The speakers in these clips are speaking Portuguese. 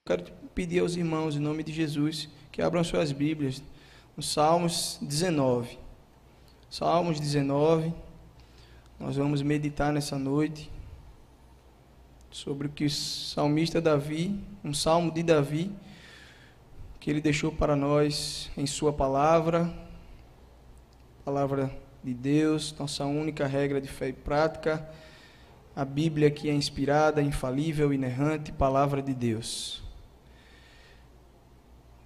quero pedir aos irmãos, em nome de Jesus, que abram suas Bíblias, no Salmos 19. Salmos 19, nós vamos meditar nessa noite sobre o que o salmista Davi, um salmo de Davi, que ele deixou para nós em sua palavra de Deus, nossa única regra de fé e prática, a Bíblia que é inspirada, infalível, inerrante, palavra de Deus.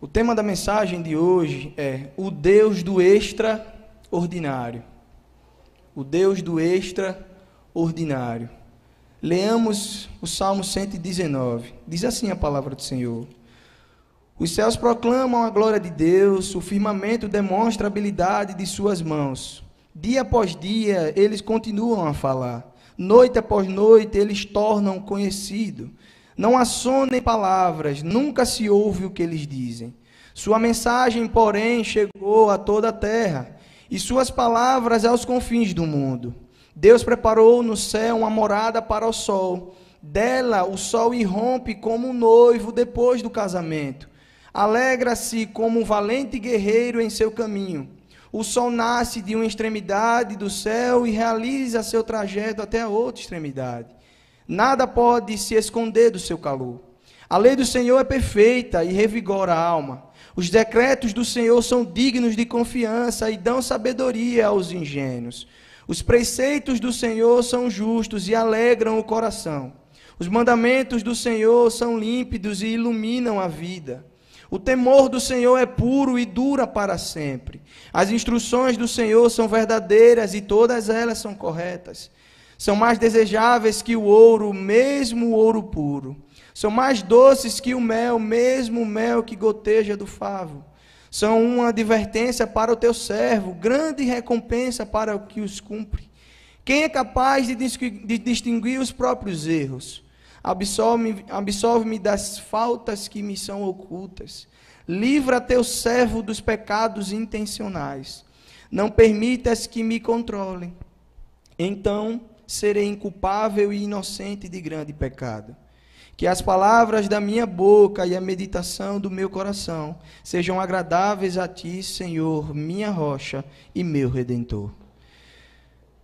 O tema da mensagem de hoje é o Deus do extraordinário. O Deus do extraordinário. Leamos o Salmo 119. Diz assim a palavra do Senhor: os céus proclamam a glória de Deus, o firmamento demonstra a habilidade de suas mãos. Dia após dia, eles continuam a falar. Noite após noite, eles tornam conhecido. Não há som nem palavras, nunca se ouve o que eles dizem. Sua mensagem, porém, chegou a toda a terra, e suas palavras aos confins do mundo. Deus preparou no céu uma morada para o sol. Dela o sol irrompe como um noivo depois do casamento. Alegra-se como um valente guerreiro em seu caminho. O sol nasce de uma extremidade do céu e realiza seu trajeto até a outra extremidade. Nada pode se esconder do seu calor. A lei do Senhor é perfeita e revigora a alma. Os decretos do Senhor são dignos de confiança e dão sabedoria aos ingênuos. Os preceitos do Senhor são justos e alegram o coração. Os mandamentos do Senhor são límpidos e iluminam a vida. O temor do Senhor é puro e dura para sempre. As instruções do Senhor são verdadeiras e todas elas são corretas. São mais desejáveis que o ouro, mesmo o ouro puro. São mais doces que o mel, mesmo o mel que goteja do favo. São uma advertência para o teu servo, grande recompensa para o que os cumpre. Quem é capaz de distinguir os próprios erros? Absolve-me das faltas que me são ocultas. Livra teu servo dos pecados intencionais. Não permitas que me controlem. Então serei inculpável e inocente de grande pecado. Que as palavras da minha boca e a meditação do meu coração sejam agradáveis a ti, Senhor, minha rocha e meu redentor.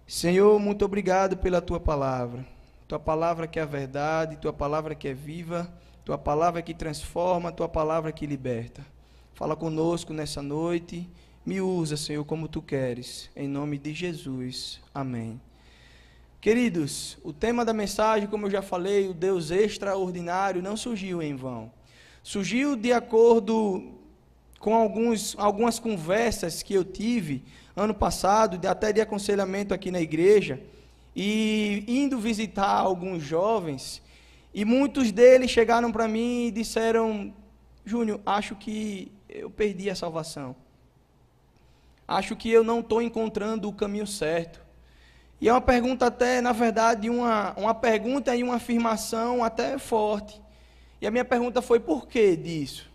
Senhor, muito obrigado pela tua palavra. Tua palavra que é a verdade, tua palavra que é viva, tua palavra que transforma, tua palavra que liberta. Fala conosco nessa noite, me usa, Senhor, como tu queres, em nome de Jesus. Amém. Queridos, o tema da mensagem, como eu já falei, o Deus extraordinário, não surgiu em vão. Surgiu de acordo com algumas conversas que eu tive ano passado, até de aconselhamento aqui na igreja, e indo visitar alguns jovens, e muitos deles chegaram para mim e disseram: Júnior, acho que eu perdi a salvação. Acho que eu não estou encontrando o caminho certo. E é uma pergunta até, na verdade, uma pergunta e uma afirmação até forte. E a minha pergunta foi: por que disso?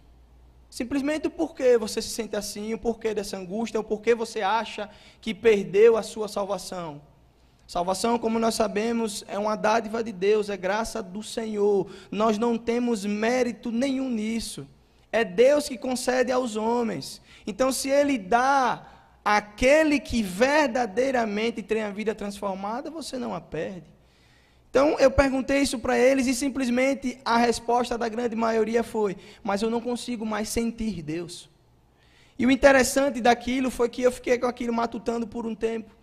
Simplesmente o porquê você se sente assim, o porquê dessa angústia, o porquê você acha que perdeu a sua salvação. Salvação, como nós sabemos, é uma dádiva de Deus, é graça do Senhor. Nós não temos mérito nenhum nisso. É Deus que concede aos homens. Então, se Ele dá àquele que verdadeiramente tem a vida transformada, você não a perde. Então, eu perguntei isso para eles e simplesmente a resposta da grande maioria foi: mas eu não consigo mais sentir Deus. E o interessante daquilo foi que eu fiquei com aquilo matutando por um tempo.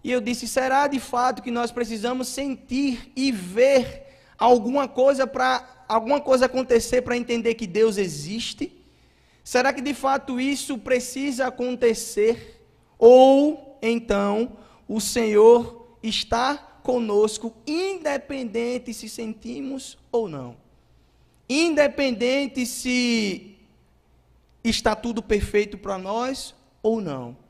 E eu disse: será de fato que nós precisamos sentir e ver alguma coisa acontecer para entender que Deus existe? Será que de fato isso precisa acontecer? Ou então o Senhor está conosco, independente se sentimos ou não? Independente se está tudo perfeito para nós ou não?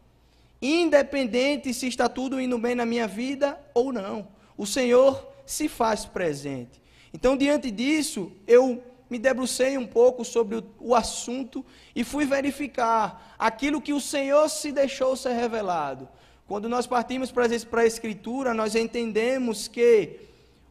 Independente se está tudo indo bem na minha vida ou não, o Senhor se faz presente. Então, diante disso, eu me debrucei um pouco sobre o assunto e fui verificar aquilo que o Senhor se deixou ser revelado. Quando nós partimos para a Escritura, nós entendemos que,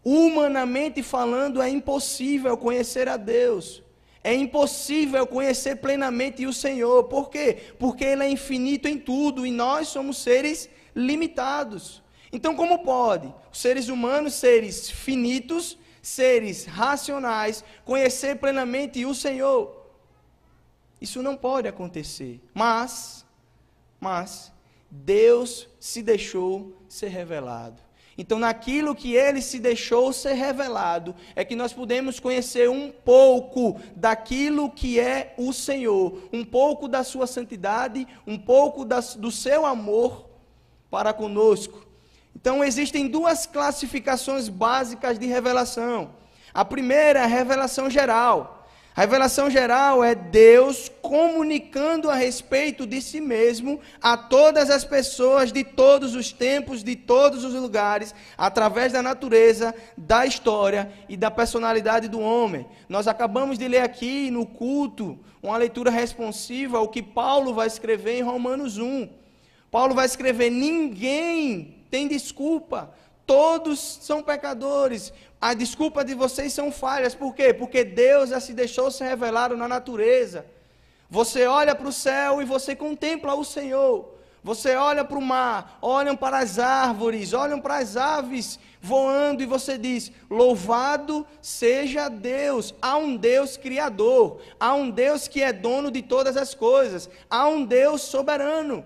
humanamente falando, é impossível conhecer a Deus. É impossível conhecer plenamente o Senhor. Por quê? Porque Ele é infinito em tudo e nós somos seres limitados. Então, como pode os seres humanos, seres finitos, seres racionais, conhecer plenamente o Senhor? Isso não pode acontecer. Mas Deus se deixou ser revelado. Então, naquilo que Ele se deixou ser revelado, é que nós podemos conhecer um pouco daquilo que é o Senhor, um pouco da sua santidade, um pouco do seu amor para conosco. Então, existem duas classificações básicas de revelação. A primeira é a revelação geral. A revelação geral é Deus comunicando a respeito de si mesmo a todas as pessoas de todos os tempos, de todos os lugares, através da natureza, da história e da personalidade do homem. Nós acabamos de ler aqui no culto uma leitura responsiva ao que Paulo vai escrever em Romanos 1. Paulo vai escrever: ninguém tem desculpa, todos são pecadores. A desculpa de vocês são falhas. Por quê? Porque Deus já se deixou ser revelado na natureza. Você olha para o céu e você contempla o Senhor. Você olha para o mar, olham para as árvores, olham para as aves voando e você diz: louvado seja Deus. Há um Deus criador, há um Deus que é dono de todas as coisas, há um Deus soberano.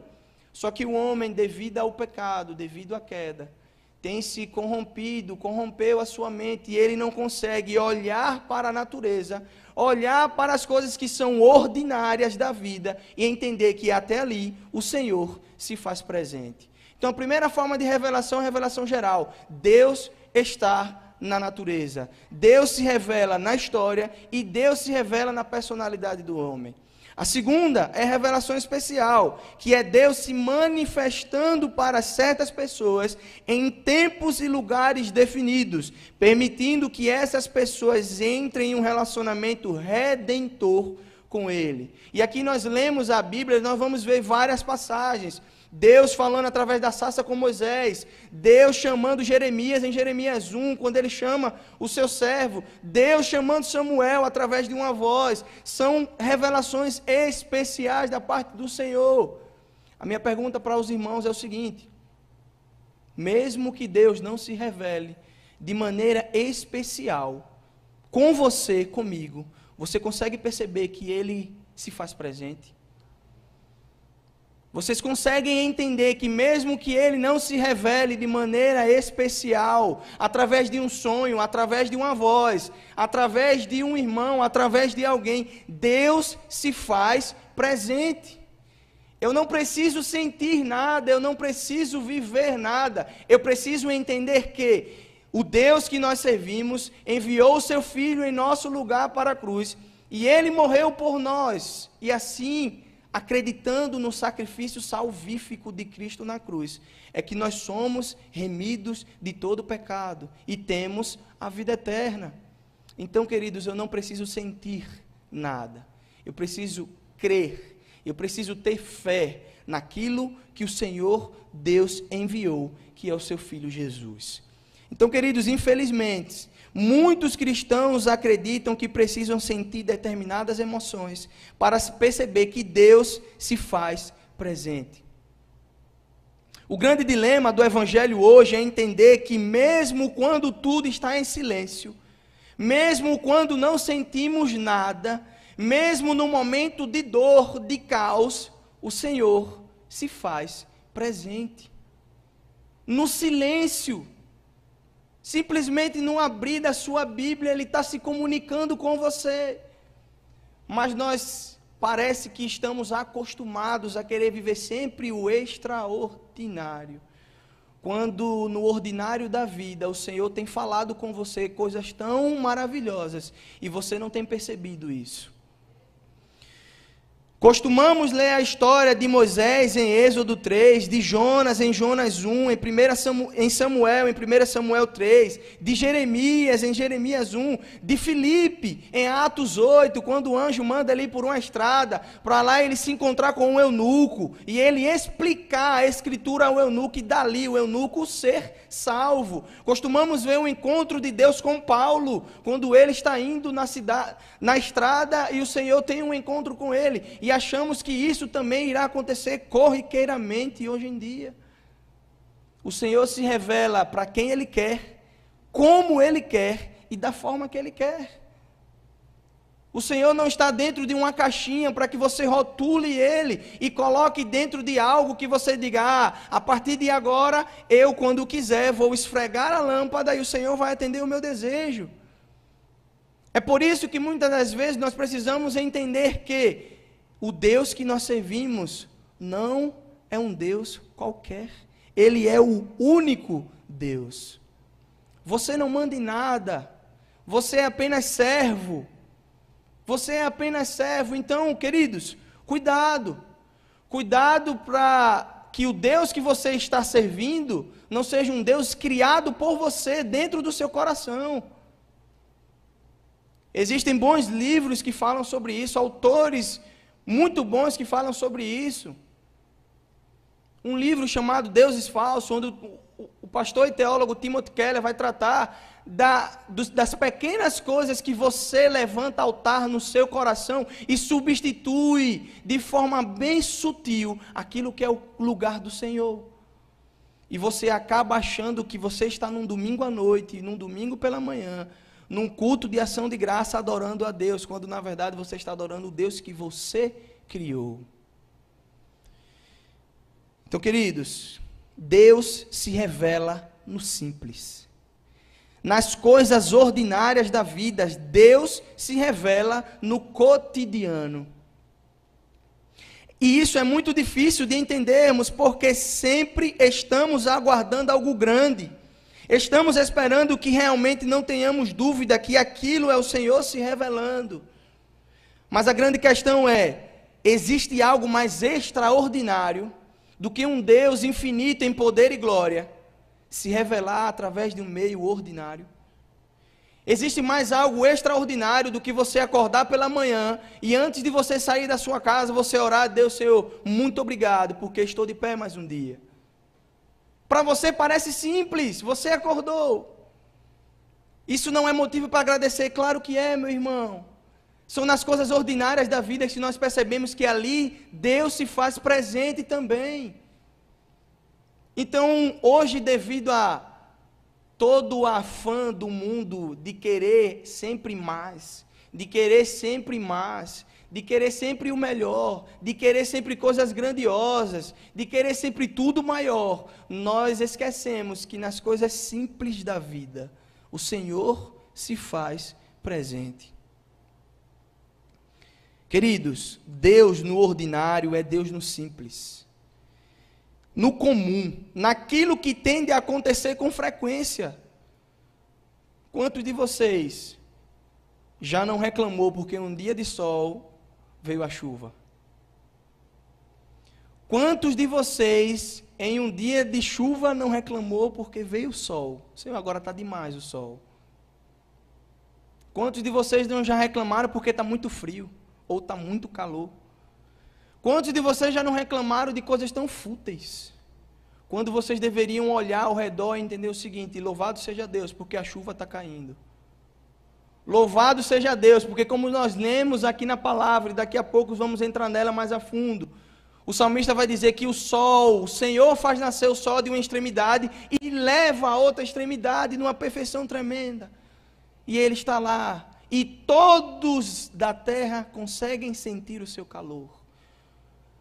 Só que o homem, devido ao pecado, devido à queda, tem se corrompeu a sua mente e ele não consegue olhar para a natureza, olhar para as coisas que são ordinárias da vida e entender que até ali o Senhor se faz presente. Então, a primeira forma de revelação é a revelação geral. Deus está na natureza. Deus se revela na história e Deus se revela na personalidade do homem. A segunda é a revelação especial, que é Deus se manifestando para certas pessoas em tempos e lugares definidos, permitindo que essas pessoas entrem em um relacionamento redentor com Ele. E aqui nós lemos a Bíblia e nós vamos ver várias passagens. Deus falando através da sarça com Moisés, Deus chamando Jeremias em Jeremias 1, quando ele chama o seu servo, Deus chamando Samuel através de uma voz. São revelações especiais da parte do Senhor. A minha pergunta para os irmãos é o seguinte: mesmo que Deus não se revele de maneira especial com você, comigo, você consegue perceber que Ele se faz presente? Vocês conseguem entender que mesmo que Ele não se revele de maneira especial, através de um sonho, através de uma voz, através de um irmão, através de alguém, Deus se faz presente. Eu não preciso sentir nada, eu não preciso viver nada, eu preciso entender que o Deus que nós servimos enviou o seu Filho em nosso lugar para a cruz, e Ele morreu por nós, e assim, acreditando no sacrifício salvífico de Cristo na cruz, é que nós somos remidos de todo pecado e temos a vida eterna. Então, queridos, eu não preciso sentir nada, eu preciso crer, eu preciso ter fé naquilo que o Senhor Deus enviou, que é o seu Filho Jesus. Então, queridos, infelizmente, muitos cristãos acreditam que precisam sentir determinadas emoções para perceber que Deus se faz presente. O grande dilema do Evangelho hoje é entender que mesmo quando tudo está em silêncio, mesmo quando não sentimos nada, mesmo no momento de dor, de caos, o Senhor se faz presente. No silêncio, simplesmente no abrir da sua Bíblia, Ele está se comunicando com você. Mas nós parece que estamos acostumados a querer viver sempre o extraordinário. Quando no ordinário da vida o Senhor tem falado com você coisas tão maravilhosas e você não tem percebido isso. Costumamos ler a história de Moisés em Êxodo 3, de Jonas em Jonas 1, em Samuel, em 1 Samuel 3, de Jeremias em Jeremias 1, de Filipe em Atos 8, quando o anjo manda ele ir por uma estrada, para lá ele se encontrar com um eunuco, e ele explicar a escritura ao eunuco, e dali o eunuco ser salvo. Costumamos ver o encontro de Deus com Paulo, quando ele está indo na estrada, e o Senhor tem um encontro com ele, e achamos que isso também irá acontecer corriqueiramente hoje em dia. O Senhor se revela para quem Ele quer, como Ele quer e da forma que Ele quer. O Senhor não está dentro de uma caixinha para que você rotule Ele e coloque dentro de algo que você diga, a partir de agora, eu quando quiser vou esfregar a lâmpada e o Senhor vai atender o meu desejo. É por isso que muitas das vezes nós precisamos entender que o Deus que nós servimos não é um Deus qualquer. Ele é o único Deus. Você não manda em nada. Você é apenas servo. Você é apenas servo. Então, queridos, cuidado. Cuidado para que o Deus que você está servindo não seja um Deus criado por você dentro do seu coração. Existem bons livros que falam sobre isso, autores muito bons que falam sobre isso. Um livro chamado Deuses Falsos, onde o pastor e teólogo Timothy Keller vai tratar das pequenas coisas que você levanta altar no seu coração e substitui de forma bem sutil aquilo que é o lugar do Senhor. E você acaba achando que você está num domingo à noite, num domingo pela manhã, num culto de ação de graça adorando a Deus, quando na verdade você está adorando o Deus que você criou. Então, queridos, Deus se revela no simples. Nas coisas ordinárias da vida, Deus se revela no cotidiano. E isso é muito difícil de entendermos, porque sempre estamos aguardando algo grande. Estamos esperando que realmente não tenhamos dúvida que aquilo é o Senhor se revelando. Mas a grande questão é, existe algo mais extraordinário do que um Deus infinito em poder e glória se revelar através de um meio ordinário? Existe mais algo extraordinário do que você acordar pela manhã e antes de você sair da sua casa, você orar, Deus, Senhor, muito obrigado, porque estou de pé mais um dia. Para você parece simples, você acordou. Isso não é motivo para agradecer? Claro que é, meu irmão. São nas coisas ordinárias da vida que nós percebemos que ali Deus se faz presente também. Então, hoje, devido a todo o afã do mundo de querer sempre mais, de querer sempre mais, de querer sempre o melhor, de querer sempre coisas grandiosas, de querer sempre tudo maior, nós esquecemos que nas coisas simples da vida, o Senhor se faz presente. Queridos, Deus no ordinário é Deus no simples. No comum, naquilo que tende a acontecer com frequência. Quantos de vocês já não reclamou porque um dia de sol veio a chuva? Quantos de vocês em um dia de chuva não reclamou porque veio o sol? Senhor, agora está demais o sol. Quantos de vocês não já reclamaram porque está muito frio ou está muito calor? Quantos de vocês já não reclamaram de coisas tão fúteis? Quando vocês deveriam olhar ao redor e entender o seguinte: louvado seja Deus, porque a chuva está caindo. Louvado seja Deus, porque como nós lemos aqui na palavra, e daqui a pouco vamos entrar nela mais a fundo, o salmista vai dizer que o sol, o Senhor faz nascer o sol de uma extremidade e leva a outra extremidade numa perfeição tremenda. E Ele está lá, e todos da terra conseguem sentir o seu calor.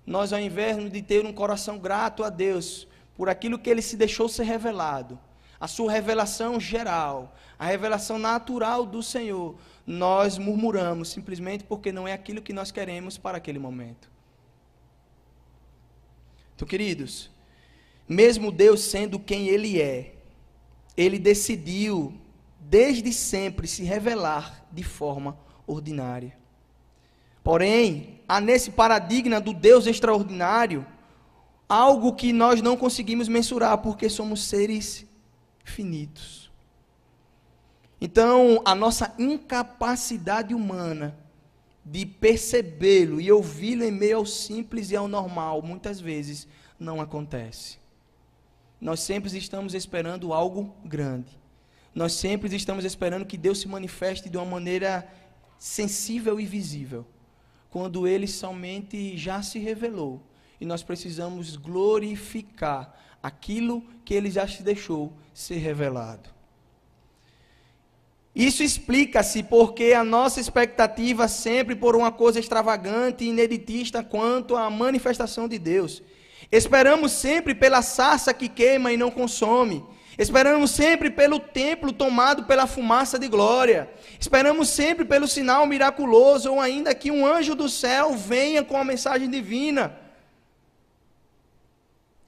Nós, ao invés de ter um coração grato a Deus por aquilo que Ele se deixou ser revelado, a sua revelação geral, a revelação natural do Senhor, nós murmuramos simplesmente porque não é aquilo que nós queremos para aquele momento. Então, queridos, mesmo Deus sendo quem Ele é, Ele decidiu desde sempre se revelar de forma ordinária. Porém, há nesse paradigma do Deus extraordinário algo que nós não conseguimos mensurar, porque somos seres finitos. Então, a nossa incapacidade humana de percebê-lo e ouvi-lo em meio ao simples e ao normal, muitas vezes não acontece. Nós sempre estamos esperando algo grande. Nós sempre estamos esperando que Deus se manifeste de uma maneira sensível e visível, quando Ele somente já se revelou. E nós precisamos glorificar aquilo que Ele já se deixou ser revelado. Isso explica-se porque a nossa expectativa sempre por uma coisa extravagante e ineditista quanto à manifestação de Deus. Esperamos sempre pela sarça que queima e não consome. Esperamos sempre pelo templo tomado pela fumaça de glória. Esperamos sempre pelo sinal miraculoso ou ainda que um anjo do céu venha com a mensagem divina.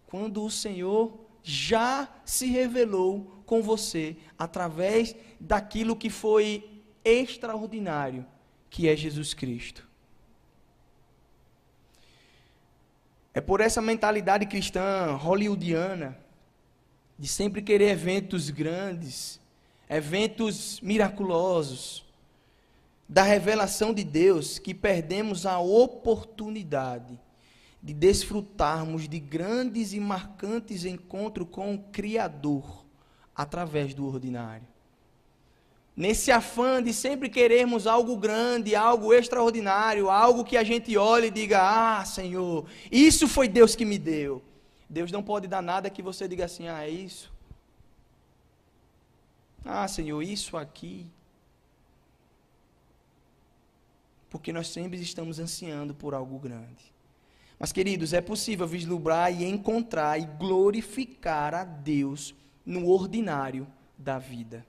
Quando o Senhor já se revelou com você através daquilo que foi extraordinário, que é Jesus Cristo. É por essa mentalidade cristã hollywoodiana, de sempre querer eventos grandes, eventos miraculosos, da revelação de Deus, que perdemos a oportunidade de desfrutarmos de grandes e marcantes encontros com o Criador, através do ordinário. Nesse afã de sempre querermos algo grande, algo extraordinário, algo que a gente olhe e diga, ah, Senhor, isso foi Deus que me deu. Deus não pode dar nada que você diga assim, ah, é isso. Ah, Senhor, isso aqui. Porque nós sempre estamos ansiando por algo grande. Mas, queridos, é possível vislumbrar e encontrar e glorificar a Deus no ordinário da vida.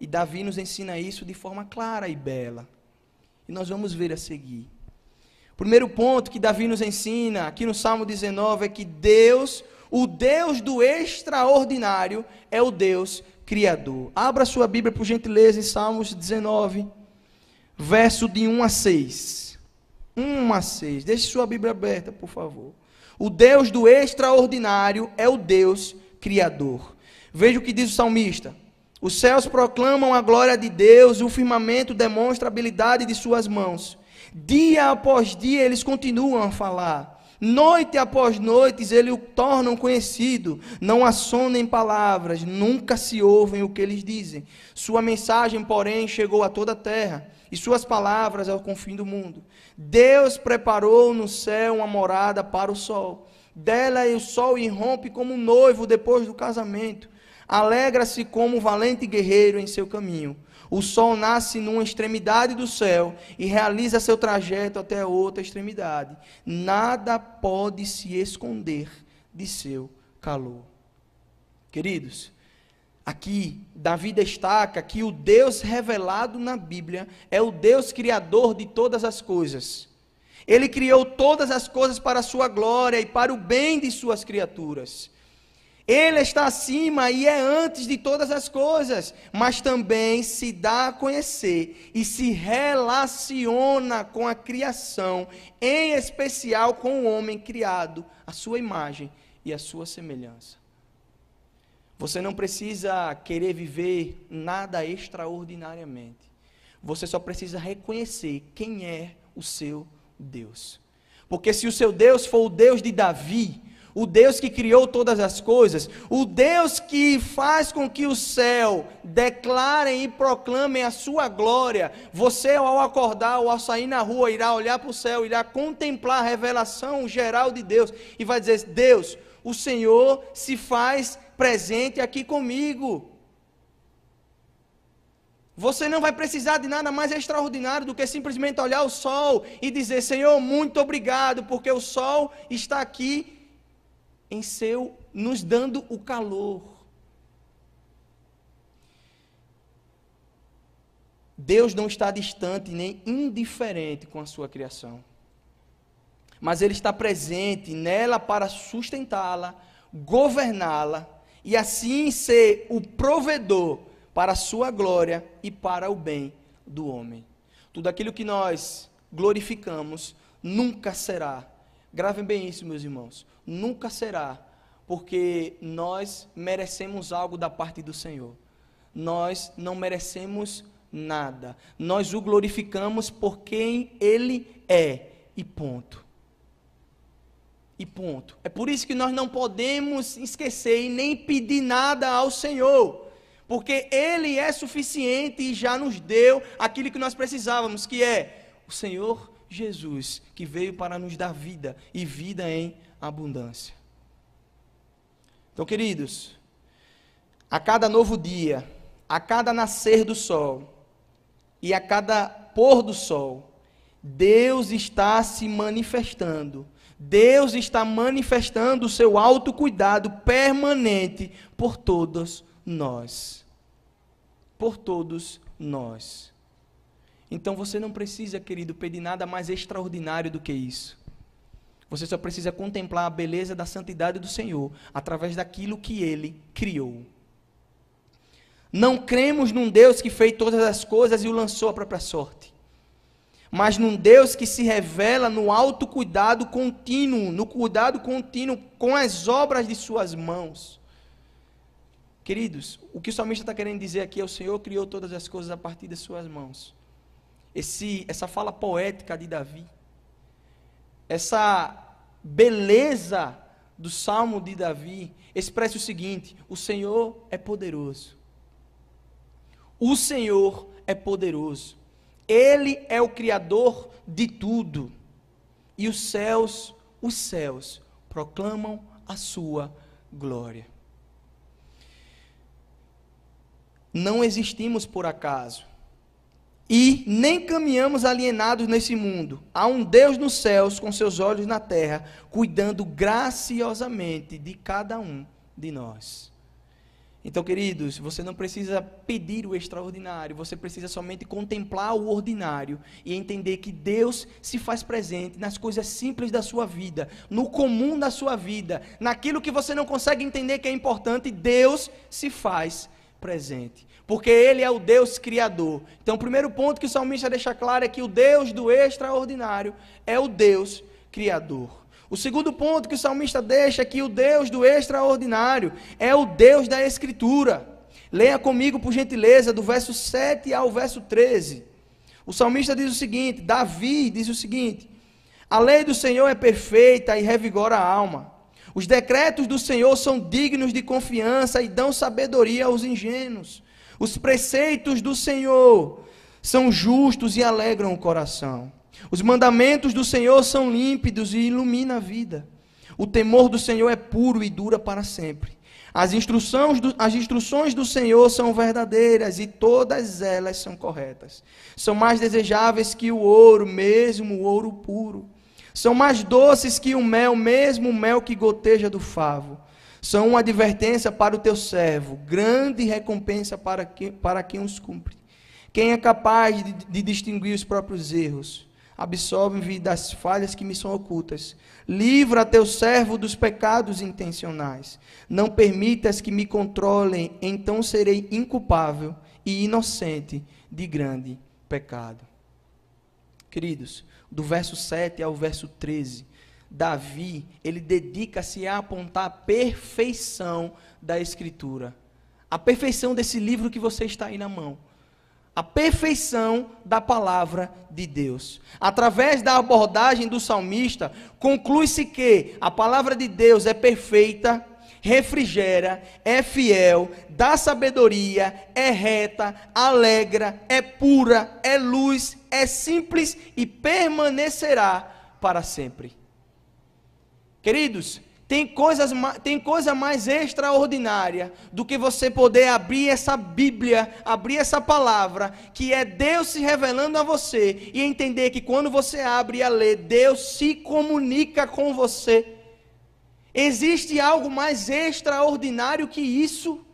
E Davi nos ensina isso de forma clara e bela. E nós vamos ver a seguir. O primeiro ponto que Davi nos ensina, aqui no Salmo 19, é que Deus, o Deus do extraordinário, é o Deus Criador. Abra sua Bíblia, por gentileza, em Salmos 19, verso de 1 a 6. 1 a 6. Deixe sua Bíblia aberta, por favor. O Deus do extraordinário é o Deus Criador. Veja o que diz o salmista. Os céus proclamam a glória de Deus, o firmamento demonstra a habilidade de suas mãos. Dia após dia eles continuam a falar. Noite após noite eles o tornam conhecido. Não há sono em palavras, nunca se ouvem o que eles dizem. Sua mensagem, porém, chegou a toda a terra, e suas palavras ao confim do mundo. Deus preparou no céu uma morada para o sol. Dela o sol irrompe como um noivo depois do casamento. Alegra-se como um valente guerreiro em seu caminho. O sol nasce numa extremidade do céu e realiza seu trajeto até a outra extremidade. Nada pode se esconder de seu calor. Queridos, aqui Davi destaca que o Deus revelado na Bíblia é o Deus criador de todas as coisas. Ele criou todas as coisas para a sua glória e para o bem de suas criaturas. Ele está acima e é antes de todas as coisas, mas também se dá a conhecer e se relaciona com a criação, em especial com o homem criado, a sua imagem e a sua semelhança. Você não precisa querer viver nada extraordinariamente. Você só precisa reconhecer quem é o seu Deus. Porque se o seu Deus for o Deus de Davi, o Deus que criou todas as coisas, o Deus que faz com que o céu declarem e proclamem a sua glória, você ao acordar ou ao sair na rua irá olhar para o céu, irá contemplar a revelação geral de Deus e vai dizer, Deus, o Senhor se faz presente aqui comigo. Você não vai precisar de nada mais extraordinário do que simplesmente olhar o sol e dizer, Senhor, muito obrigado, porque o sol está aqui nos dando o calor. Deus não está distante nem indiferente com a sua criação, mas Ele está presente nela para sustentá-la, governá-la e assim ser o provedor para a sua glória e para o bem do homem. Tudo aquilo que nós glorificamos, nunca será. Gravem bem isso, meus irmãos. Nunca será, porque nós merecemos algo da parte do Senhor. Nós não merecemos nada. Nós o glorificamos por quem Ele é. E ponto. E ponto. É por isso que nós não podemos esquecer e nem pedir nada ao Senhor. Porque Ele é suficiente e já nos deu aquilo que nós precisávamos, que é o Senhor Jesus, que veio para nos dar vida e vida em abundância. Então, queridos, a cada novo dia, a cada nascer do sol e a cada pôr do sol, Deus está se manifestando. Deus está manifestando o seu autocuidado permanente por todos nós. Por todos nós. Então você não precisa, querido, pedir nada mais extraordinário do que isso. Você só precisa contemplar a beleza da santidade do Senhor através daquilo que Ele criou. Não cremos num Deus que fez todas as coisas e o lançou à própria sorte, mas num Deus que se revela no autocuidado contínuo, no cuidado contínuo com as obras de suas mãos. Queridos, o que o salmista está querendo dizer aqui é: o Senhor criou todas as coisas a partir das suas mãos. Essa fala poética de Davi, essa beleza do salmo de Davi, expressa o seguinte: o Senhor é poderoso. O Senhor é poderoso. Ele é o Criador de tudo. E os céus proclamam a sua glória. Não existimos por acaso. E nem caminhamos alienados nesse mundo. Há um Deus nos céus, com seus olhos na terra, cuidando graciosamente de cada um de nós. Então, queridos, você não precisa pedir o extraordinário, você precisa somente contemplar o ordinário e entender que Deus se faz presente nas coisas simples da sua vida, no comum da sua vida, naquilo que você não consegue entender que é importante. Deus se faz presente, porque Ele é o Deus Criador. Então, o primeiro ponto que o salmista deixa claro é que o Deus do extraordinário é o Deus Criador. O segundo ponto que o salmista deixa é que o Deus do extraordinário é o Deus da Escritura. Leia comigo, por gentileza, do verso 7 ao verso 13. O salmista diz o seguinte, Davi diz o seguinte: a lei do Senhor é perfeita e revigora a alma. Os decretos do Senhor são dignos de confiança e dão sabedoria aos ingênuos. Os preceitos do Senhor são justos e alegram o coração. Os mandamentos do Senhor são límpidos e iluminam a vida. O temor do Senhor é puro e dura para sempre. As instruções do Senhor são verdadeiras e todas elas são corretas. São mais desejáveis que o ouro, mesmo o ouro puro. São mais doces que o mel, mesmo o mel que goteja do favo. São uma advertência para o teu servo, grande recompensa para quem os cumpre. Quem é capaz de distinguir os próprios erros? Absolve-me das falhas que me são ocultas. Livra teu servo dos pecados intencionais. Não permitas que me controlem, então serei inculpável e inocente de grande pecado. Queridos, do verso 7 ao verso 13, Davi, ele dedica-se a apontar a perfeição da Escritura. A perfeição desse livro que você está aí na mão. A perfeição da palavra de Deus. Através da abordagem do salmista, conclui-se que a palavra de Deus é perfeita, refrigera, é fiel, dá sabedoria, é reta, alegra, é pura, é luz, é simples e permanecerá para sempre. Queridos, tem coisa mais extraordinária do que você poder abrir essa Bíblia, abrir essa palavra, que é Deus se revelando a você, e entender que quando você abre e a lê, Deus se comunica com você. Existe algo mais extraordinário que isso?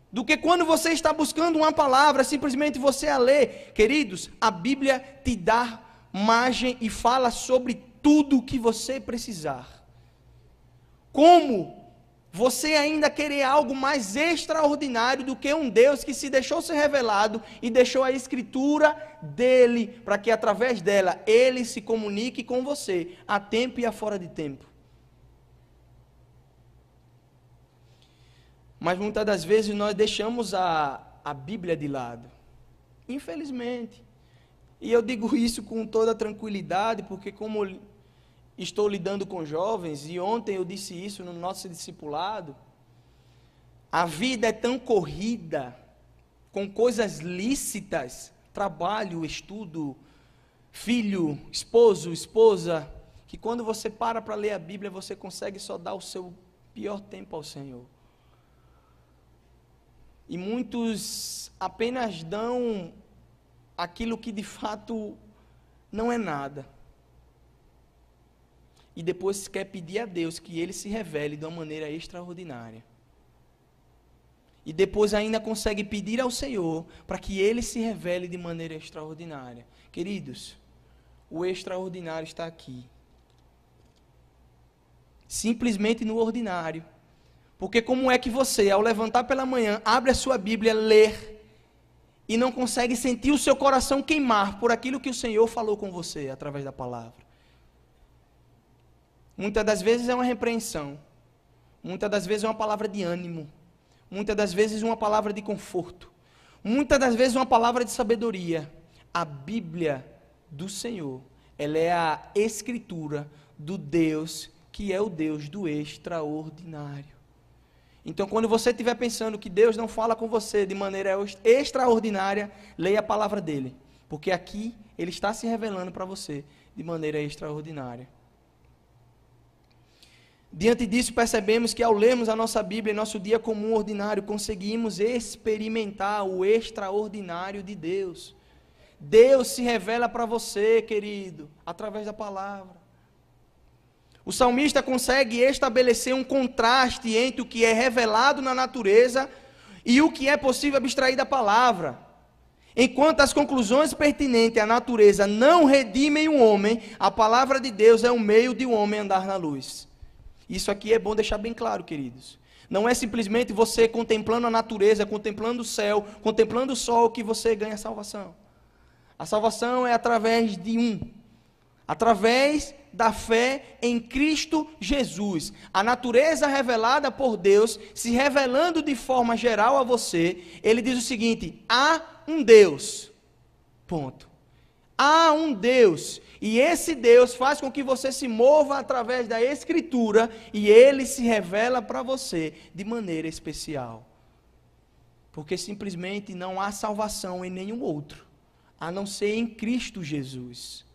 Do que quando você está buscando uma palavra, simplesmente você a lê. Queridos, a Bíblia te dá margem e fala sobre tudo o que você precisar. Como você ainda querer algo mais extraordinário do que um Deus que se deixou ser revelado e deixou a escritura dele, para que através dela ele se comunique com você, a tempo e a fora de tempo. Mas muitas das vezes nós deixamos a Bíblia de lado, infelizmente. E eu digo isso com toda tranquilidade, porque como estou lidando com jovens, e ontem eu disse isso no nosso discipulado, a vida é tão corrida, com coisas lícitas, trabalho, estudo, filho, esposo, esposa, que quando você para ler a Bíblia, você consegue só dar o seu pior tempo ao Senhor. E muitos apenas dão aquilo que de fato não é nada. E depois quer pedir a Deus que Ele se revele de uma maneira extraordinária. E depois ainda consegue pedir ao Senhor para que Ele se revele de maneira extraordinária. Queridos, o extraordinário está aqui. Simplesmente no ordinário. Porque como é que você, ao levantar pela manhã, abre a sua Bíblia, ler, e não consegue sentir o seu coração queimar por aquilo que o Senhor falou com você através da palavra? Muitas das vezes é uma repreensão, muitas das vezes é uma palavra de ânimo, muitas das vezes uma palavra de conforto, muitas das vezes uma palavra de sabedoria. A Bíblia do Senhor, ela é a escritura do Deus que é o Deus do extraordinário. Então, quando você estiver pensando que Deus não fala com você de maneira extraordinária, leia a palavra dele, porque aqui ele está se revelando para você de maneira extraordinária. Diante disso, percebemos que ao lermos a nossa Bíblia em nosso dia comum ordinário, conseguimos experimentar o extraordinário de Deus. Deus se revela para você, querido, através da palavra. O salmista consegue estabelecer um contraste entre o que é revelado na natureza e o que é possível abstrair da palavra. Enquanto as conclusões pertinentes à natureza não redimem o homem, a palavra de Deus é o meio de o homem andar na luz. Isso aqui é bom deixar bem claro, queridos. Não é simplesmente você contemplando a natureza, contemplando o céu, contemplando o sol, que você ganha a salvação. A salvação é através de através da fé em Cristo Jesus. A natureza revelada por Deus, se revelando de forma geral a você, ele diz o seguinte: há um Deus. Ponto. Há um Deus. E esse Deus faz com que você se mova através da Escritura e Ele se revela para você de maneira especial. Porque simplesmente não há salvação em nenhum outro, a não ser em Cristo Jesus.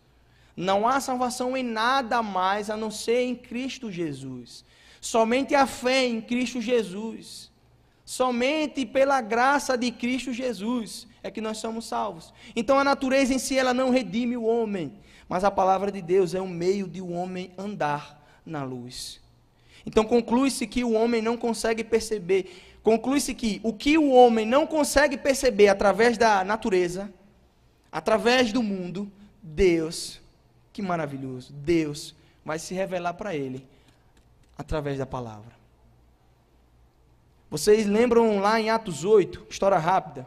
Não há salvação em nada mais, a não ser em Cristo Jesus. Somente a fé em Cristo Jesus. Somente pela graça de Cristo Jesus é que nós somos salvos. Então a natureza em si, ela não redime o homem, mas a palavra de Deus é um meio de o homem andar na luz. Então conclui-se que o homem não consegue perceber, conclui-se que o que o homem não consegue perceber através da natureza, através do mundo, Deus, que maravilhoso, Deus vai se revelar para ele através da palavra. Vocês lembram lá em Atos 8, história rápida,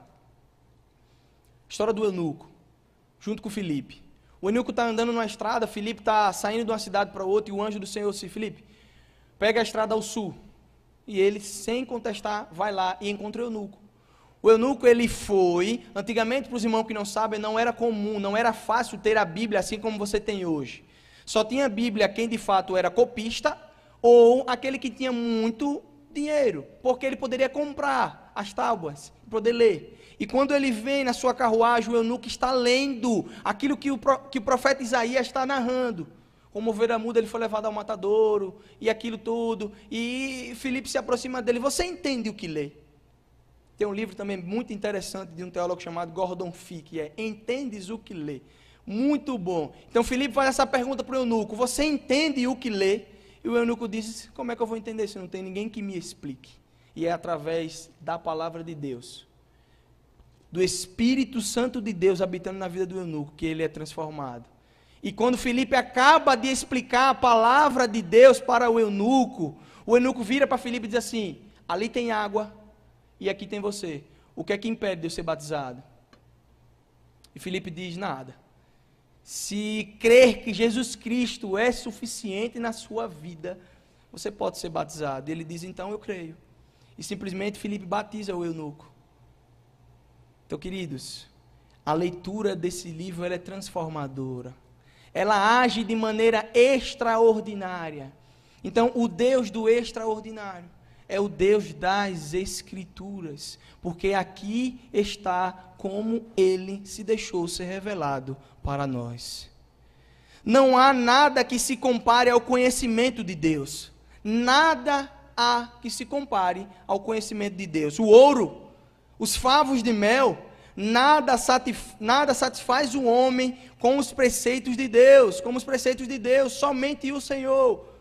história do eunuco, junto com Filipe. O eunuco está andando numa estrada, Filipe está saindo de uma cidade para outra, e o anjo do Senhor disse: Filipe, pega a estrada ao sul. E ele, sem contestar, vai lá e encontra o eunuco. O eunuco, ele foi, antigamente, para os irmãos que não sabem, não era comum, não era fácil ter a Bíblia assim como você tem hoje. Só tinha a Bíblia quem de fato era copista, ou aquele que tinha muito dinheiro, porque ele poderia comprar as tábuas, poder ler. E quando ele vem na sua carruagem, o eunuco está lendo aquilo que o profeta Isaías está narrando. Como ovelha muda, ele foi levado ao matadouro, e aquilo tudo. E Filipe se aproxima dele: você entende o que lê? Tem um livro também muito interessante de um teólogo chamado Gordon Fee, que é Entendes o que lê? Muito bom. Então Filipe faz essa pergunta para o eunuco: você entende o que lê? E o eunuco diz: como é que eu vou entender se não tem ninguém que me explique? E é através da palavra de Deus, do Espírito Santo de Deus habitando na vida do eunuco, que ele é transformado. E quando Filipe acaba de explicar a palavra de Deus para o eunuco vira para Filipe e diz assim: ali tem água e aqui tem você. O que é que impede de eu ser batizado? E Filipe diz: nada. Se crer que Jesus Cristo é suficiente na sua vida, você pode ser batizado. E ele diz: então eu creio. E simplesmente Filipe batiza o eunuco. Então, queridos, a leitura desse livro ela é transformadora. Ela age de maneira extraordinária. Então, o Deus do extraordinário é o Deus das Escrituras, porque aqui está como Ele se deixou ser revelado para nós. Não há nada que se compare ao conhecimento de Deus. Nada há que se compare ao conhecimento de Deus. O ouro, os favos de mel, nada satisfaz o homem com os preceitos de Deus, como os preceitos de Deus, somente o Senhor.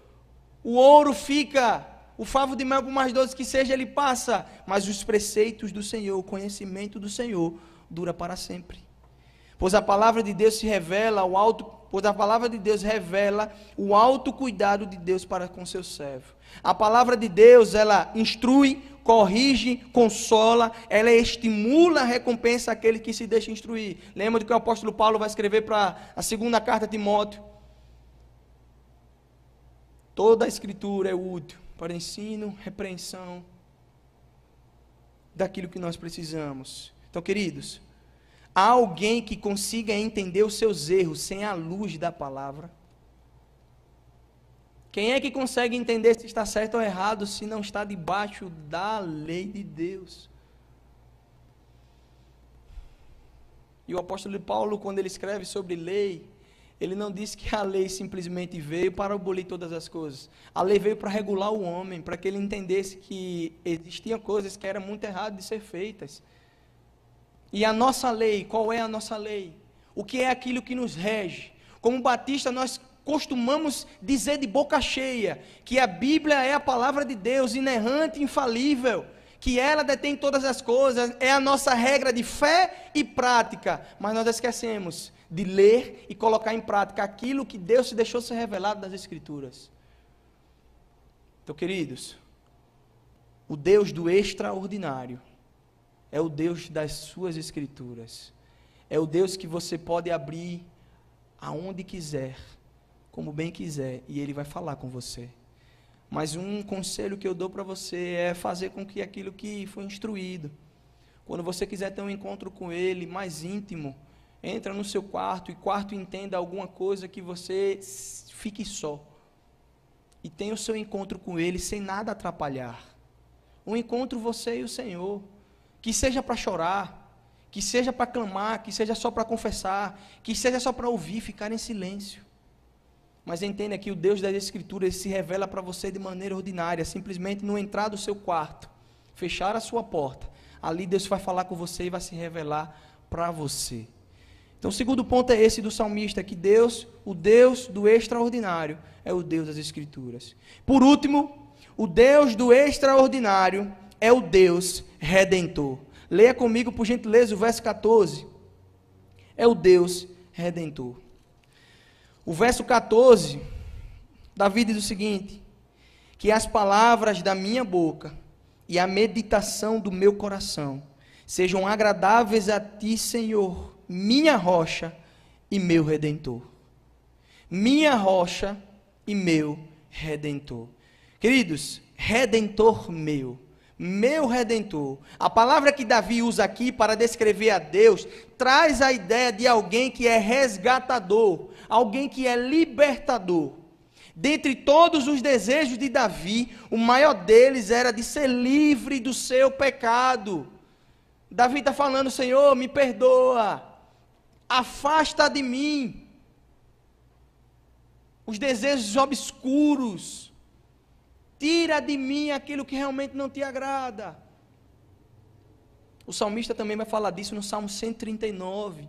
O ouro fica, o favo de mel, por mais doce que seja, ele passa, mas os preceitos do Senhor, o conhecimento do Senhor, dura para sempre. Pois a palavra de Deus revela o alto cuidado de Deus para com seu servo. A palavra de Deus, ela instrui, corrige, consola, ela estimula, recompensa aquele que se deixa instruir. Lembra do que o apóstolo Paulo vai escrever para a segunda carta a Timóteo? Toda a escritura é útil para ensino, repreensão, daquilo que nós precisamos. Então, queridos, há alguém que consiga entender os seus erros sem a luz da palavra? Quem é que consegue entender se está certo ou errado se não está debaixo da lei de Deus? E o apóstolo Paulo, quando ele escreve sobre lei, ele não diz que a lei simplesmente veio para abolir todas as coisas. A lei veio para regular o homem, para que ele entendesse que existiam coisas que eram muito erradas de ser feitas. E a nossa lei, qual é a nossa lei? O que é aquilo que nos rege? Como batista, nós costumamos dizer de boca cheia que a Bíblia é a palavra de Deus, inerrante, infalível, que ela detém todas as coisas, é a nossa regra de fé e prática, mas nós esquecemos de ler e colocar em prática aquilo que Deus se deixou ser revelado nas Escrituras. Então, queridos, o Deus do extraordinário é o Deus das suas Escrituras, é o Deus que você pode abrir aonde quiser, como bem quiser, e Ele vai falar com você. Mas um conselho que eu dou para você é fazer com que aquilo que foi instruído, quando você quiser ter um encontro com Ele mais íntimo, entra no seu quarto e entenda alguma coisa que você fique só. E tenha o seu encontro com Ele sem nada atrapalhar. Um encontro você e o Senhor, que seja para chorar, que seja para clamar, que seja só para confessar, que seja só para ouvir, ficar em silêncio. Mas entenda que o Deus das Escrituras se revela para você de maneira ordinária, simplesmente no entrar do seu quarto, fechar a sua porta, ali Deus vai falar com você e vai se revelar para você. Então o segundo ponto é esse do salmista, que Deus, o Deus do extraordinário, é o Deus das Escrituras. Por último, o Deus do extraordinário é o Deus redentor. Leia comigo, por gentileza, o verso 14. É o Deus redentor. O verso 14, Davi diz o seguinte: que as palavras da minha boca e a meditação do meu coração sejam agradáveis a ti, Senhor, minha rocha e meu redentor. Minha rocha e meu redentor. Queridos, redentor meu redentor. A palavra que Davi usa aqui para descrever a Deus traz a ideia de alguém que é resgatador, alguém que é libertador. Dentre todos os desejos de Davi, o maior deles era de ser livre do seu pecado. Davi está falando: Senhor, me perdoa, afasta de mim os desejos obscuros, tira de mim aquilo que realmente não te agrada. O salmista também vai falar disso no Salmo 139,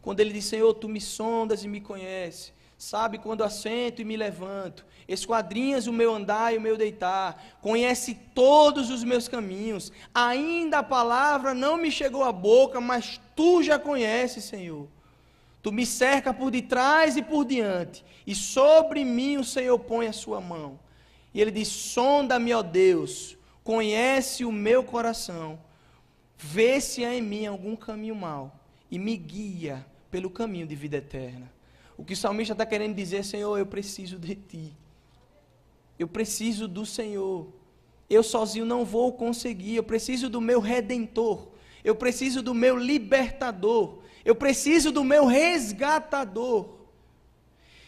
quando ele diz: Senhor, tu me sondas e me conheces, sabe quando assento e me levanto, esquadrinhas o meu andar e o meu deitar, conhece todos os meus caminhos, ainda a palavra não me chegou à boca, mas tu já conheces, Senhor. Tu me cerca por detrás e por diante, e sobre mim o Senhor põe a sua mão. E ele diz: sonda-me, ó Deus, conhece o meu coração, vê se há em mim algum caminho mau, e me guia pelo caminho de vida eterna. O que o salmista está querendo dizer: Senhor, eu preciso de Ti. Eu preciso do Senhor. Eu sozinho não vou conseguir. Eu preciso do meu Redentor. Eu preciso do meu Libertador. Eu preciso do meu Resgatador.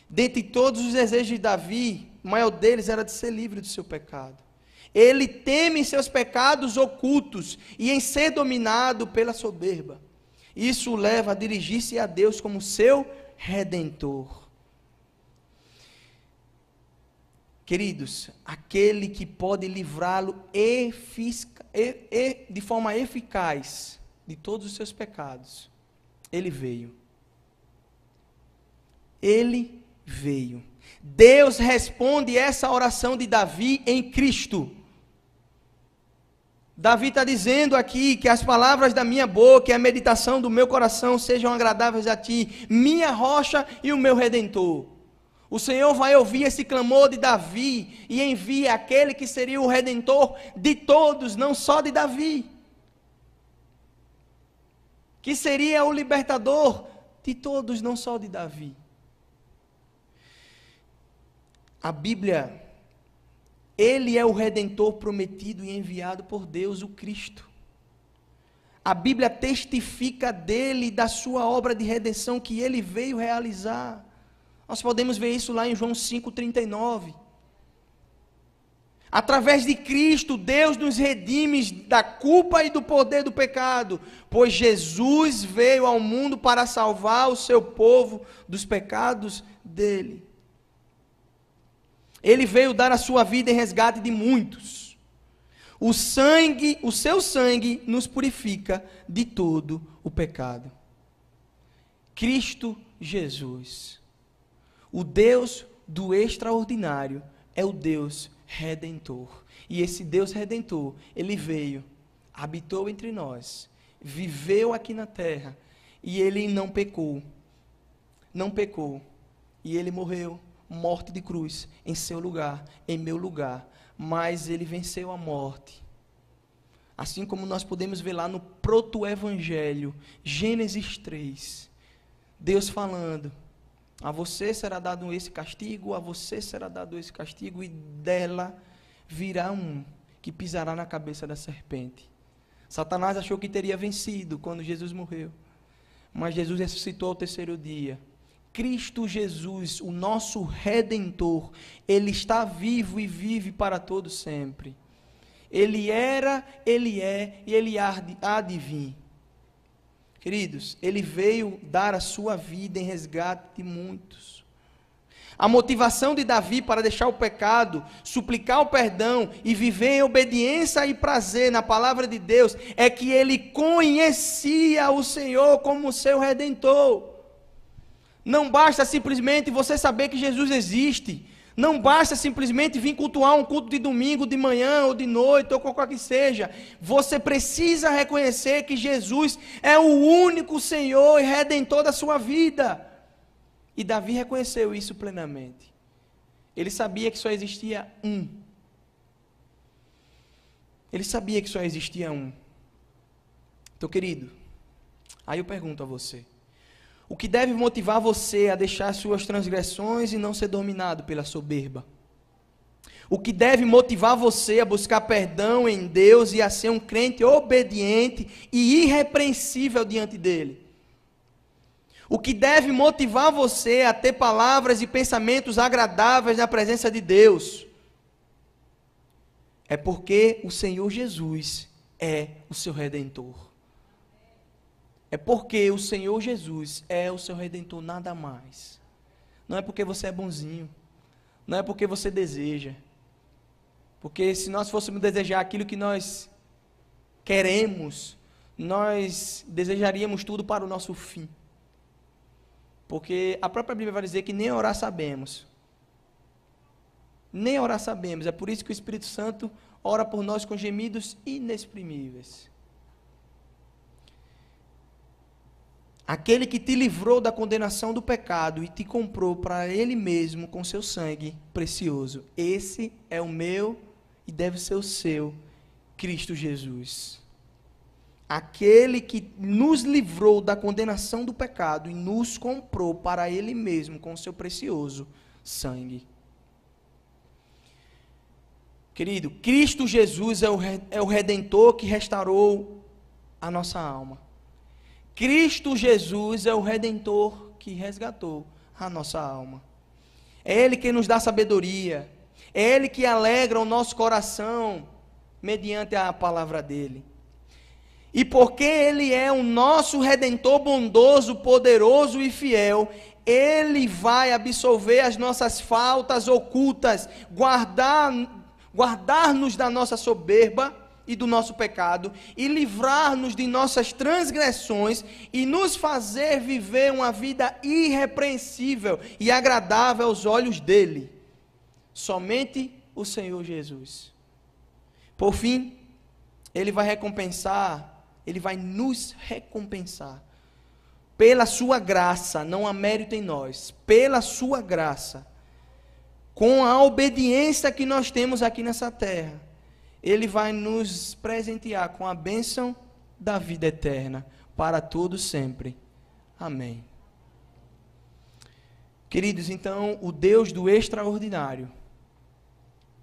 Dentre todos os desejos de Davi, o maior deles era de ser livre do seu pecado. Ele teme em seus pecados ocultos e em ser dominado pela soberba. Isso o leva a dirigir-se a Deus como seu Redentor. Queridos, aquele que pode livrá-lo de forma eficaz de todos os seus pecados, ele veio. Ele veio. Deus responde essa oração de Davi em Cristo. Davi está dizendo aqui que as palavras da minha boca e a meditação do meu coração sejam agradáveis a Ti, minha rocha e o meu Redentor. O Senhor vai ouvir esse clamor de Davi e envia aquele que seria o Redentor de todos, não só de Davi. Que seria o libertador de todos, não só de Davi. A Bíblia, Ele é o Redentor prometido e enviado por Deus, o Cristo. A Bíblia testifica dele e da sua obra de redenção que Ele veio realizar. Nós podemos ver isso lá em João 5,39. Através de Cristo, Deus nos redime da culpa e do poder do pecado, pois Jesus veio ao mundo para salvar o seu povo dos pecados dele. Ele veio dar a sua vida em resgate de muitos. O seu sangue nos purifica de todo o pecado. Cristo Jesus, o Deus do extraordinário, é o Deus Redentor. E esse Deus Redentor, Ele veio, habitou entre nós, viveu aqui na terra, e Ele não pecou. Não pecou. E Ele morreu, morte de cruz, em seu lugar, em meu lugar. Mas Ele venceu a morte. Assim como nós podemos ver lá no proto-evangelho, Gênesis 3, Deus falando: a você será dado esse castigo, a você será dado esse castigo, e dela virá um que pisará na cabeça da serpente. Satanás achou que teria vencido quando Jesus morreu, mas Jesus ressuscitou ao terceiro dia. Cristo Jesus, o nosso Redentor, Ele está vivo e vive para todo sempre. Ele era, Ele é e Ele há de vir. Queridos, Ele veio dar a sua vida em resgate de muitos. A motivação de Davi para deixar o pecado, suplicar o perdão e viver em obediência e prazer na palavra de Deus é que ele conhecia o Senhor como seu Redentor. Não basta simplesmente você saber que Jesus existe. Não basta simplesmente vir cultuar um culto de domingo, de manhã ou de noite, ou qualquer que seja. Você precisa reconhecer que Jesus é o único Senhor e Redentor da sua vida. E Davi reconheceu isso plenamente. Ele sabia que só existia um. Ele sabia que só existia um. Então, querido, aí eu pergunto a você: o que deve motivar você a deixar suas transgressões e não ser dominado pela soberba? O que deve motivar você a buscar perdão em Deus e a ser um crente obediente e irrepreensível diante dele? O que deve motivar você a ter palavras e pensamentos agradáveis na presença de Deus? É porque o Senhor Jesus é o seu Redentor. É porque o Senhor Jesus é o seu Redentor, nada mais. Não é porque você é bonzinho. Não é porque você deseja. Porque se nós fôssemos desejar aquilo que nós queremos, nós desejaríamos tudo para o nosso fim. Porque a própria Bíblia vai dizer que nem orar sabemos. Nem orar sabemos. É por isso que o Espírito Santo ora por nós com gemidos inexprimíveis. aquele que te livrou da condenação do pecado e te comprou para Ele mesmo com seu sangue precioso. Esse é o meu e deve ser o seu, Cristo Jesus. Aquele que nos livrou da condenação do pecado e nos comprou para Ele mesmo com seu precioso sangue. Querido, Cristo Jesus é o Redentor que restaurou a nossa alma. Cristo Jesus é o Redentor que resgatou a nossa alma. É Ele que nos dá sabedoria. É Ele que alegra o nosso coração mediante a palavra dEle. E porque Ele é o nosso Redentor bondoso, poderoso e fiel, Ele vai absolver as nossas faltas ocultas, guardar-nos da nossa soberba e do nosso pecado, e livrar-nos de nossas transgressões, e nos fazer viver uma vida irrepreensível e agradável aos olhos dEle. Somente o Senhor Jesus. Por fim, Ele vai recompensar, Ele vai nos recompensar, pela sua graça, não há mérito em nós, pela sua graça, com a obediência que nós temos aqui nessa terra, Ele vai nos presentear com a bênção da vida eterna, para todos sempre. Amém. Queridos, então, o Deus do extraordinário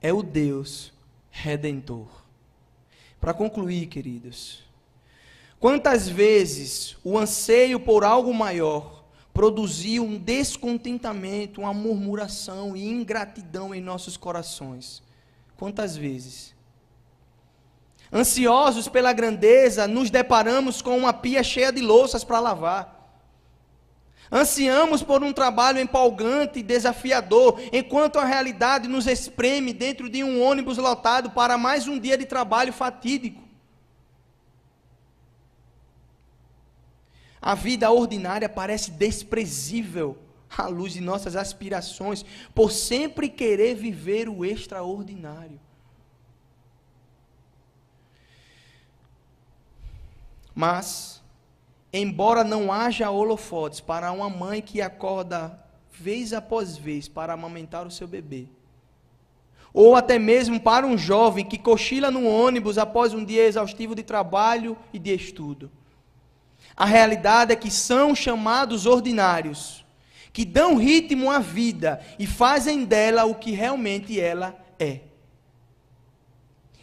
é o Deus Redentor. Para concluir, queridos, quantas vezes o anseio por algo maior produziu um descontentamento, uma murmuração e ingratidão em nossos corações? Quantas vezes? Ansiosos pela grandeza, nos deparamos com uma pia cheia de louças para lavar. Ansiamos por um trabalho empolgante e desafiador, enquanto a realidade nos espreme dentro de um ônibus lotado para mais um dia de trabalho fatídico. A vida ordinária parece desprezível à luz de nossas aspirações, por sempre querer viver o extraordinário. Mas, embora não haja holofotes para uma mãe que acorda vez após vez para amamentar o seu bebê, ou até mesmo para um jovem que cochila no ônibus após um dia exaustivo de trabalho e de estudo, a realidade é que são chamados ordinários, que dão ritmo à vida e fazem dela o que realmente ela é.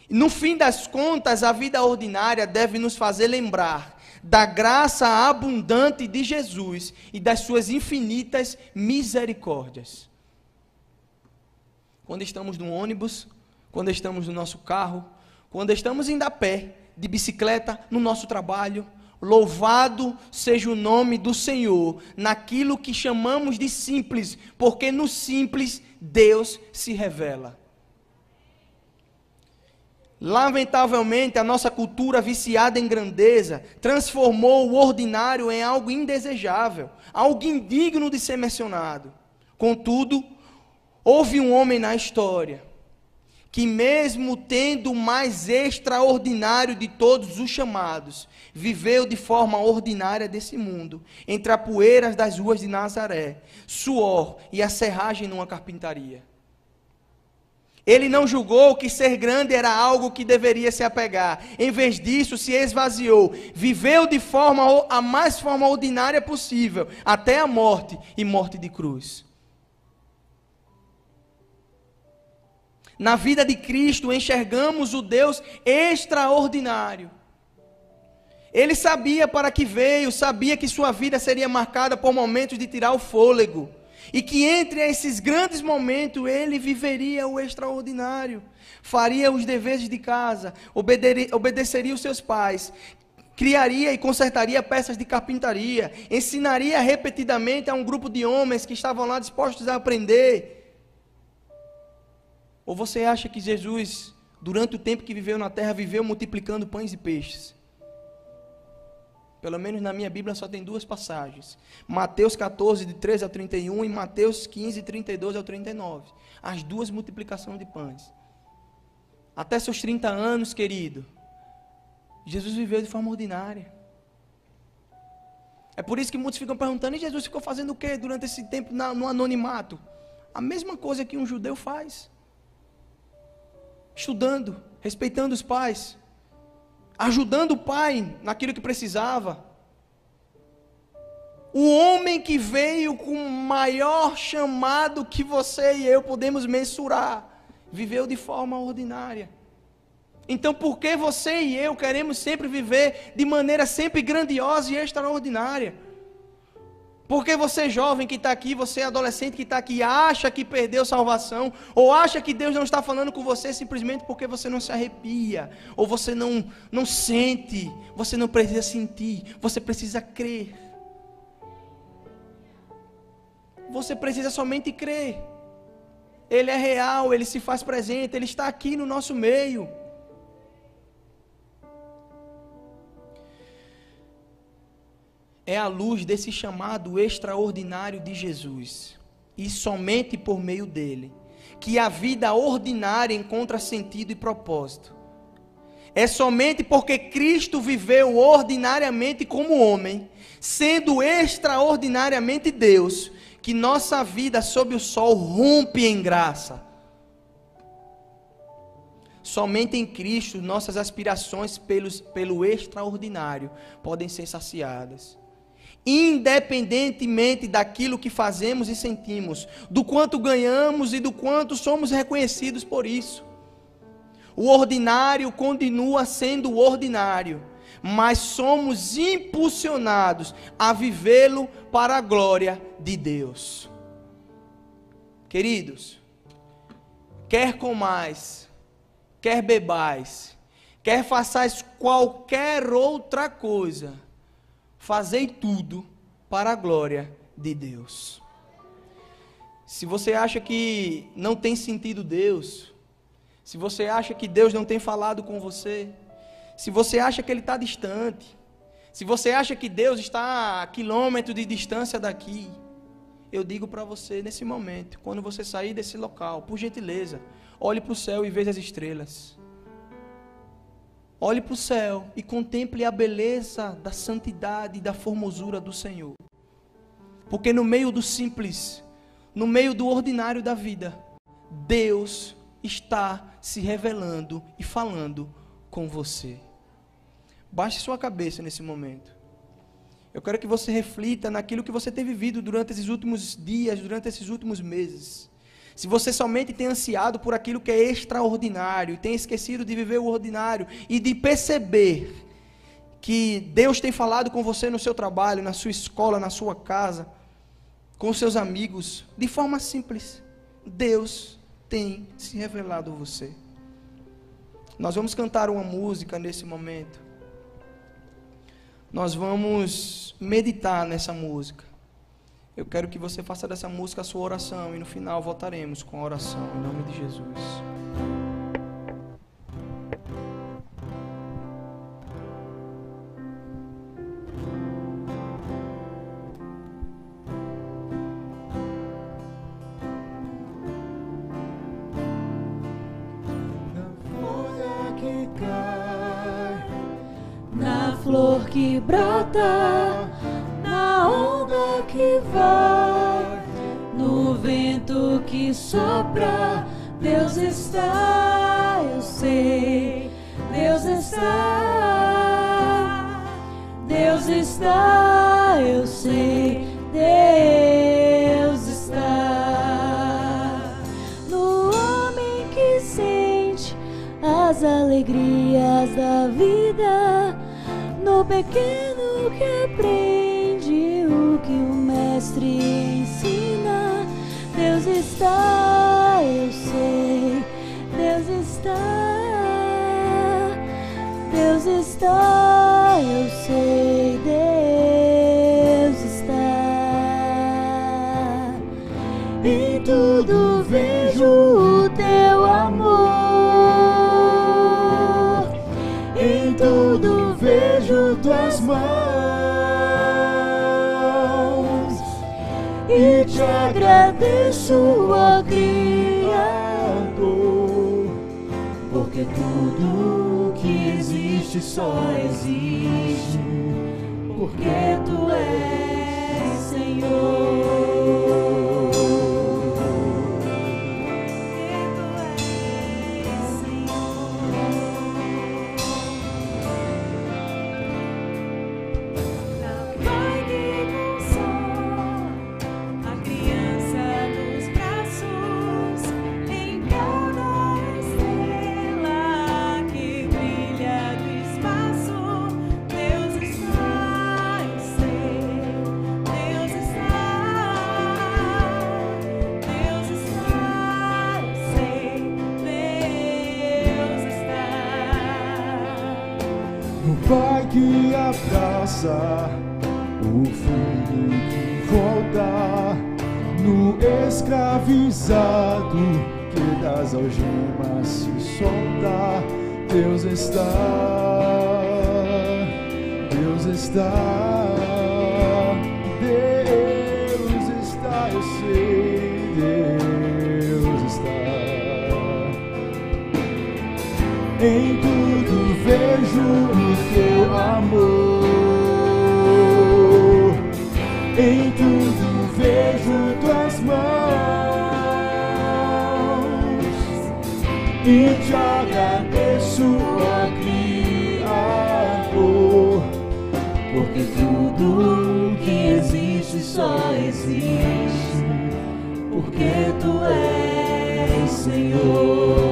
No fim das contas, a vida ordinária deve nos fazer lembrar da graça abundante de Jesus e das suas infinitas misericórdias. Quando estamos no ônibus, quando estamos no nosso carro, quando estamos indo a pé, de bicicleta, no nosso trabalho, louvado seja o nome do Senhor, naquilo que chamamos de simples, porque no simples Deus se revela. Lamentavelmente, a nossa cultura viciada em grandeza transformou o ordinário em algo indesejável, algo indigno de ser mencionado. Contudo, houve um homem na história que, mesmo tendo o mais extraordinário de todos os chamados, viveu de forma ordinária desse mundo, entre as poeiras das ruas de Nazaré, suor e a serragem numa carpintaria. Ele não julgou que ser grande era algo que deveria se apegar. Em vez disso, se esvaziou. Viveu de a mais forma ordinária possível, até a morte e morte de cruz. Na vida de Cristo, enxergamos o Deus extraordinário. Ele sabia para que veio, sabia que sua vida seria marcada por momentos de tirar o fôlego. E que entre esses grandes momentos ele viveria o extraordinário, faria os deveres de casa, obedeceria os seus pais, criaria e consertaria peças de carpintaria, ensinaria repetidamente a um grupo de homens que estavam lá dispostos a aprender. Ou você acha que Jesus, durante o tempo que viveu na terra, viveu multiplicando pães e peixes? Pelo menos na minha Bíblia só tem duas passagens. Mateus 14, de 13 ao 31 e Mateus 15, 32 ao 39. As duas multiplicações de pães. Até seus 30 anos, querido, Jesus viveu de forma ordinária. É por isso que muitos ficam perguntando, e Jesus ficou fazendo o quê durante esse tempo no anonimato? A mesma coisa que um judeu faz. Estudando, respeitando os pais, ajudando o pai naquilo que precisava. O homem que veio com o maior chamado que você e eu podemos mensurar, viveu de forma ordinária. Então por que você e eu queremos sempre viver de maneira sempre grandiosa e extraordinária? Porque você jovem que está aqui, você adolescente que está aqui, acha que perdeu salvação, ou acha que Deus não está falando com você simplesmente porque você não se arrepia, ou você não sente, você não precisa sentir, você precisa crer. Você precisa somente crer. Ele é real, Ele se faz presente, Ele está aqui no nosso meio. É a luz desse chamado extraordinário de Jesus, e somente por meio dele, que a vida ordinária encontra sentido e propósito. É somente porque Cristo viveu ordinariamente como homem, sendo extraordinariamente Deus, que nossa vida sob o sol rompe em graça. Somente em Cristo nossas aspirações pelo extraordinário podem ser saciadas. Independentemente daquilo que fazemos e sentimos, do quanto ganhamos e do quanto somos reconhecidos por isso. O ordinário continua sendo ordinário, mas somos impulsionados a vivê-lo para a glória de Deus. Queridos, quer comais, quer bebais, quer façais qualquer outra coisa, fazei tudo para a glória de Deus. Se você acha que não tem sentido Deus, se você acha que Deus não tem falado com você, se você acha que Ele está distante, se você acha que Deus está a quilômetros de distância daqui, eu digo para você nesse momento, quando você sair desse local, por gentileza, olhe para o céu e veja as estrelas. Olhe para o céu e contemple a beleza da santidade e da formosura do Senhor. Porque no meio do simples, no meio do ordinário da vida, Deus está se revelando e falando com você. Baixe sua cabeça nesse momento. Eu quero que você reflita naquilo que você tem vivido durante esses últimos dias, durante esses últimos meses. Se você somente tem ansiado por aquilo que é extraordinário, e tem esquecido de viver o ordinário, e de perceber que Deus tem falado com você no seu trabalho, na sua escola, na sua casa, com seus amigos, de forma simples, Deus tem se revelado a você. Nós vamos cantar uma música nesse momento. Nós vamos meditar nessa música. Eu quero que você faça dessa música a sua oração e no final voltaremos com a oração em nome de Jesus. Flor que brota, na onda que vai, no vento que sopra, Deus está, eu sei, Deus está, Deus está, eu sei, Deus está. No homem que sente as alegrias da vida, no pequeno que aprende o que o mestre ensina, Deus está, eu sei, Deus está, Deus está, eu sei, Deus está. Em tudo vejo o teu amor, em tudo vejo tuas mãos e te agradeço, ó Criador, porque tudo que existe só existe porque tu és Senhor. Pai que abraça o filho que volta, no escravizado que das algemas se solta. Deus está, Deus está, Deus está, eu sei, Deus está. Em tudo vejo o teu amor, em tudo vejo tuas mãos, e te agradeço, ó Criador, porque tudo que existe só existe porque tu és Senhor.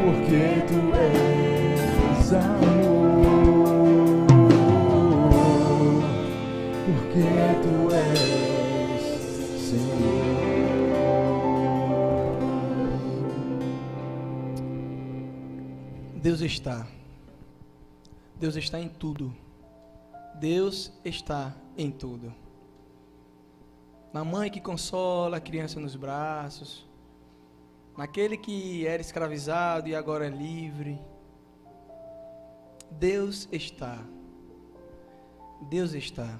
Porque tu és amor, porque tu és Senhor. Deus está. Deus está em tudo. Deus está em tudo. Na mãe que consola a criança nos braços, naquele que era escravizado e agora é livre. Deus está. Deus está.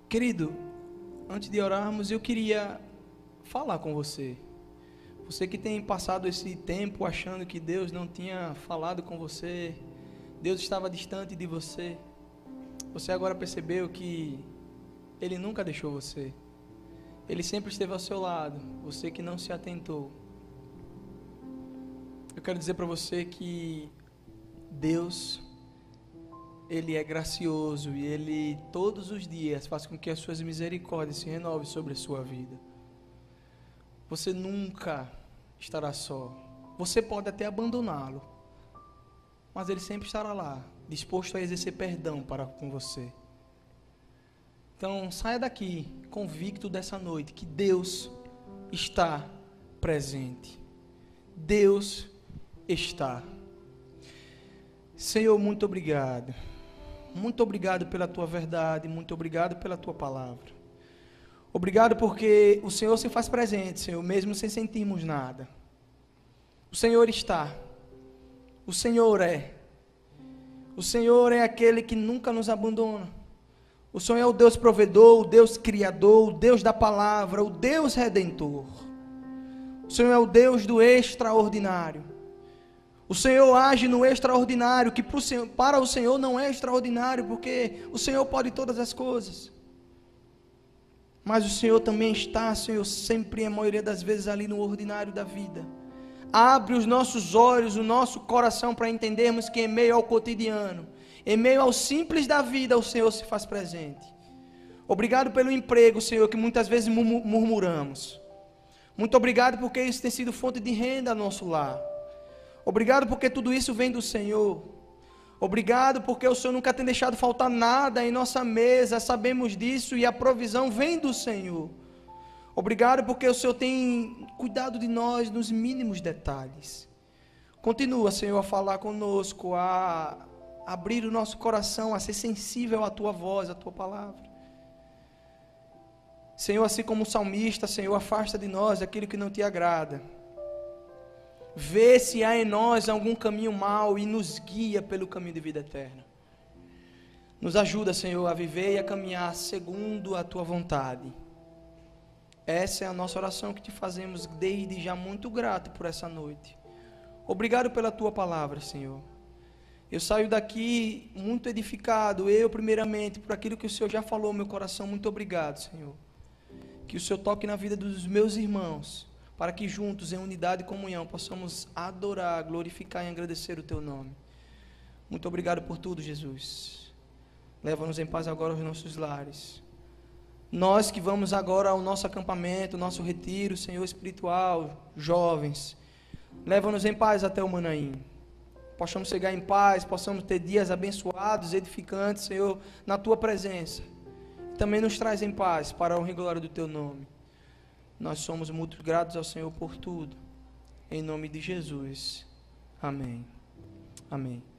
Querido, antes de orarmos, eu queria falar com você. Você que tem passado esse tempo achando que Deus não tinha falado com você, Deus estava distante de você. Você agora percebeu que Ele nunca deixou você. Ele sempre esteve ao seu lado. Você que não se atentou. Eu quero dizer para você que Deus, Ele é gracioso e Ele todos os dias faz com que as suas misericórdias se renovem sobre a sua vida. Você nunca estará só. Você pode até abandoná-lo, mas Ele sempre estará lá, disposto a exercer perdão para com você. Então saia daqui convicto dessa noite que Deus está presente. Deus está. Senhor, muito obrigado. Muito obrigado pela tua verdade, muito obrigado pela tua palavra. Obrigado porque o Senhor se faz presente, Senhor, mesmo sem sentirmos nada. O Senhor está. O Senhor é. O Senhor é aquele que nunca nos abandona. O Senhor é o Deus provedor, o Deus criador, o Deus da palavra, o Deus redentor. O Senhor é o Deus do extraordinário. O Senhor age no extraordinário, que para o Senhor não é extraordinário, porque o Senhor pode todas as coisas. Mas o Senhor também está, Senhor, sempre, a maioria das vezes, ali no ordinário da vida. Abre os nossos olhos, o nosso coração, para entendermos que em meio ao cotidiano, em meio ao simples da vida, o Senhor se faz presente. Obrigado pelo emprego, Senhor, que muitas vezes murmuramos. Muito obrigado porque isso tem sido fonte de renda no nosso lar. Obrigado porque tudo isso vem do Senhor. Obrigado porque o Senhor nunca tem deixado faltar nada em nossa mesa, sabemos disso e a provisão vem do Senhor. Obrigado porque o Senhor tem cuidado de nós nos mínimos detalhes. Continua, Senhor, a falar conosco, a abrir o nosso coração, a ser sensível à Tua voz, à Tua palavra. Senhor, assim como o salmista, Senhor, afasta de nós aquilo que não Te agrada. Vê se há em nós algum caminho mau e nos guia pelo caminho de vida eterna. Nos ajuda, Senhor, a viver e a caminhar segundo a Tua vontade. Essa é a nossa oração que Te fazemos desde já, muito grato por essa noite. Obrigado pela Tua palavra, Senhor. Eu saio daqui muito edificado, eu primeiramente, por aquilo que o Senhor já falou no meu coração. Muito obrigado, Senhor. Que o Senhor toque na vida dos meus irmãos, para que juntos, em unidade e comunhão, possamos adorar, glorificar e agradecer o Teu nome. Muito obrigado por tudo, Jesus. Leva-nos em paz agora aos nossos lares. Nós que vamos agora ao nosso acampamento, nosso retiro, Senhor, espiritual, jovens, leva-nos em paz até o Manaim. Possamos chegar em paz, possamos ter dias abençoados, edificantes, Senhor, na Tua presença. Também nos traz em paz para a honra e glória do Teu nome. Nós somos muito gratos ao Senhor por tudo. Em nome de Jesus. Amém. Amém.